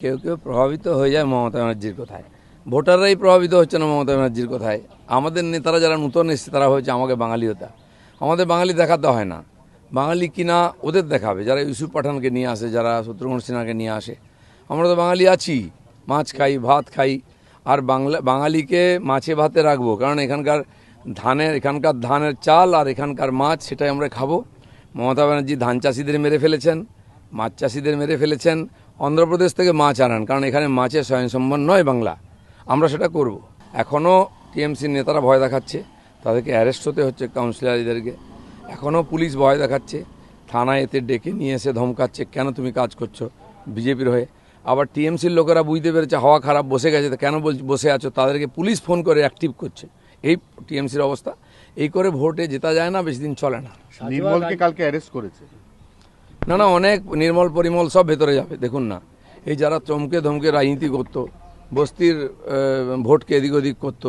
কেউ কেউ প্রভাবিত হয়ে যায় মমতা ব্যানার্জির কথায়, ভোটাররাই প্রভাবিত হচ্ছে না মমতা ব্যানার্জির কথায়। আমাদের নেতারা যারা নতুন এসছে তারা হচ্ছে আমাকে বাঙালিওতা, আমাদের বাঙালি দেখাতে হয় না, বাঙালি কিনা ওদের দেখাবে, যারা ইউসুফ পাঠানকে নিয়ে আসে, যারা শত্রুঘ্ন সিনহাকে নিয়ে আসে। আমরা তো বাঙালি আছি, মাছ খাই, ভাত খাই, আর বাঙালিকে মাছে ভাতে রাখবো, কারণ এখানকার ধানের চাল আর এখানকার মাছ সেটাই আমরা খাবো। মমতা ব্যানার্জি ধান চাষিদের মেরে ফেলেছেন, মাছ চাষিদের মেরে ফেলেছেন, অন্ধ্রপ্রদেশ থেকে মাছ আনান, কারণ এখানে মাছের স্বয়ংসম্বর নয় বাংলা, আমরা সেটা করব। এখনও টিএমসির নেতারা ভয় দেখাচ্ছে, তাদেরকে অ্যারেস্ট হতে হচ্ছে কাউন্সিলরদেরকে। এখনও পুলিশ ভয় দেখাচ্ছে, থানায় এতে ডেকে নিয়ে এসে ধমকাচ্ছে, কেন তুমি কাজ করছো বিজেপির হয়ে। আবার টিএমসির লোকেরা বুঝতে পেরেছে হাওয়া খারাপ, বসে গেছে, কেন বসে আছো, তাদেরকে পুলিশ ফোন করে অ্যাক্টিভ করছে। এই টিএমসির অবস্থা, এই করে ভোটে জেতা যায় না, বেশি দিন চলে না। নির্মলকে কালকে অ্যারেস্ট করেছে। না, অনেক নির্মল পরিমল সব ভেতরে যাবে। দেখুন না, এই যারা চমকে ধমকে রাজনীতি করতো, বস্তির ভোটকে এদিক ওদিক করতো,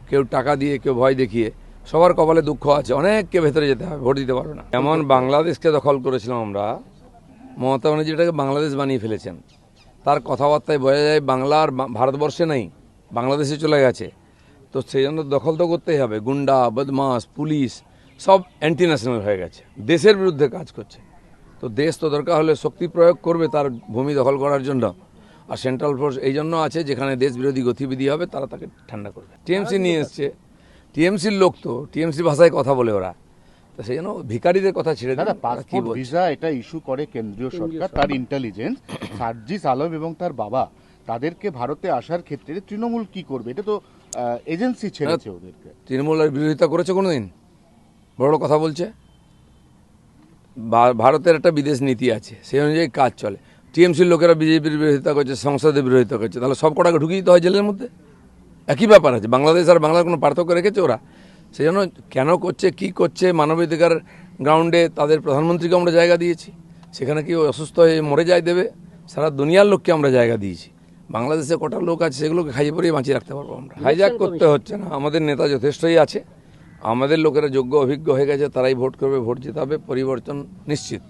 কেউ টাকা দিয়ে, কেউ ভয় দেখিয়ে, সবার কপালে দুঃখ আছে, অনেককে ভেতরে যেতে হবে, ভোট দিতে পারবে না। যেমন বাংলাদেশকে দখল করেছিলাম আমরা, মমতা ব্যানার্জি এটাকে বাংলাদেশ বানিয়ে ফেলেছেন। তার কথাবার্তায় বোঝা যায় বাংলা আর ভারতবর্ষে নেই, বাংলাদেশে চলে গেছে। তো সেই জন্য দখল তো করতেই হবে। গুন্ডা, বদমাস, পুলিশ সব অ্যান্টি ন্যাশনাল হয়ে গেছে, দেশের বিরুদ্ধে কাজ করছে। তো দেশ তো দরকার হলে শক্তি প্রয়োগ করবে তার ভূমি দখল করার জন্য, আর সেন্ট্রাল ফোর্স এই জন্য আছে যেখানে দেশ বিরোধী গতিবিধি হবে তারা তাকে ঠান্ডা করবে। টিএমসি নিয়ে এসছে, টিএমসির লোক তো টিএমসি ভাষায় কথা বলে ওরা, তো সেই জন্য ভিখারিদের কথা ছেড়ে দেয়। পাসপোর্ট ভিসা এটা ইস্যু করে কেন্দ্রীয় সরকার, তার ইন্টেলিজেন্স সার্জিস আলম এবং তার বাবা, তাদেরকে ভারতে আসার ক্ষেত্রে তৃণমূল কি করবে? এটা তো এজেন্সি ছেড়েছে ওদেরকে। তৃণমূলের বিরোধিতা করেছে কোনোদিন? বড় কথা বলছে। ভারতের একটা বিদেশ নীতি আছে, সেই অনুযায়ী কাজ চলে। টিএমসির লোকেরা বিজেপির বিরোধিতা করছে, সংসদে বিরোধিতা করছে, তাহলে সব কটাকে ঢুকিয়ে দিতে হয় জেলের মধ্যে। একই ব্যাপার আছে, বাংলাদেশ আর বাংলার কোনো পার্থক্য রেখেছে ওরা? সেই জন্য কেন করছে, কি করছে, মানবাধিকার গ্রাউন্ডে তাদের প্রধানমন্ত্রীকে আমরা জায়গা দিয়েছি, সেখানে কি অসুস্থ হয়ে মরে যায় দেবে? সারা দুনিয়ার লোককে আমরা জায়গা দিয়েছি। বাংলাদেশে কটা লোক আছে সেগুলোকে খাইয়ে পরিয়ে বাঁচিয়ে রাখতে পারবো আমরা। হাইজ্যাক করতে হচ্ছে না, আমাদের নেতা যথেষ্টই আছে, আমাদের লোকেরা যোগ্য অভিজ্ঞ হয়ে গেছে, তারাই ভোট করবে, ভোট জেতাবে, পরিবর্তন নিশ্চিত।